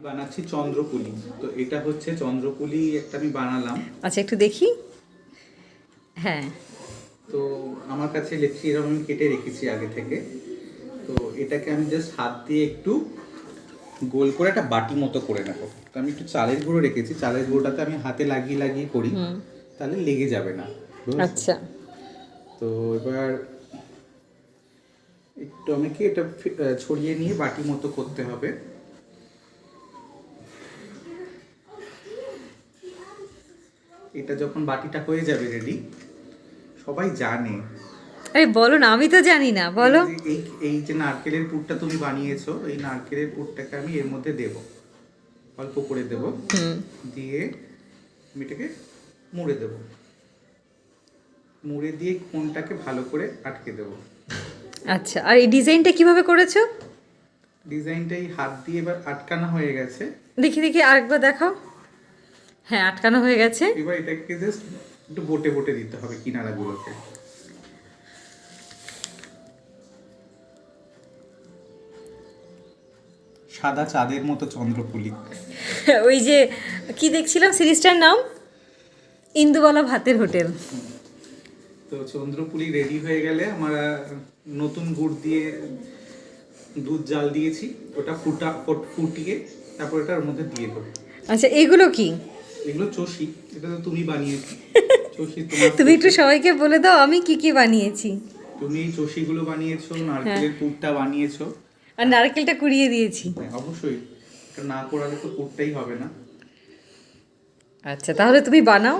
বানাচ্ছি চন্দ্রপুলি। তো এটা হচ্ছে চন্দ্রপুলি একটা আমি বানালাম। আচ্ছা একটু দেখি। হ্যাঁ তো আমার কাছে লেচি এরকম আমি কেটে রেখেছি আগে থেকে। তো এটাকে আমি জাস্ট হাত দিয়ে একটু গোল করে একটা বাটি মতো করে নেব। তো আমি একটু চালের গুঁড়ো রেখেছি, চালের গুঁড়োটাতে আমি হাতে লাগিয়ে লাগিয়ে করি, তাহলে লেগে যাবে না। আচ্ছা তো এবার একটু আমাকে এটা ছড়িয়ে নিয়ে বাটি মতো করতে হবে। এটা যখন বাটিটা হয়ে যাবে রেডি, সবাই জানে। আরে বলো না, আমি তো জানি না, বলো। এই এই যে নারকেলের পুরটা তুমি বানিয়েছো, এই নারকেলের পুরটাকে আমি এর মধ্যে দেব, অল্প করে দেব, দিয়ে আমি এটাকে মুড়ে দেব, মুড়ে দিয়ে কোণটাকে ভালো করে আটকে দেব। আচ্ছা, আর এই ডিজাইনটা কিভাবে করেছো? ডিজাইনটা এই হাত দিয়ে এবার আটকানো হয়ে গেছে। দেখি দেখি আরেকবার দেখাও। হ্যাঁ, আটকানো হয়ে গেছে। এবার এটাকে জাস্ট একটু বটে বটে দিতে হবে কিনারাগুলোকে। সাদা চাঁদের মতো চন্দ্রপুলি। ওই যে কি দেখছিলাম সিরিজটার নাম, ইন্দুবালা ভাতের হোটেল। তো চন্দ্রপুলি রেডি হয়ে গেলে আমরা নতুন গুড় দিয়ে দুধ জাল দিয়েছি, ওটা ফুটিয়ে তারপর এটা ওর মধ্যে দিয়ে দেবো। আচ্ছা, এগুলো কি? এগুলো চষি, এটা তো তুমি বানিয়েছো। চষি তোমার, তুমি একটু সবাইকে বলে দাও আমি কি কি বানিয়েছি। তুমি এই চষিগুলো বানিয়েছো, নারকেলের পুরটা বানিয়েছো, আর নারকেলটা কুড়িয়ে দিয়েছি। অবশ্যই এটা না করালে তো পুরটাই হবে না। আচ্ছা, তাহলে তুমি বানাও।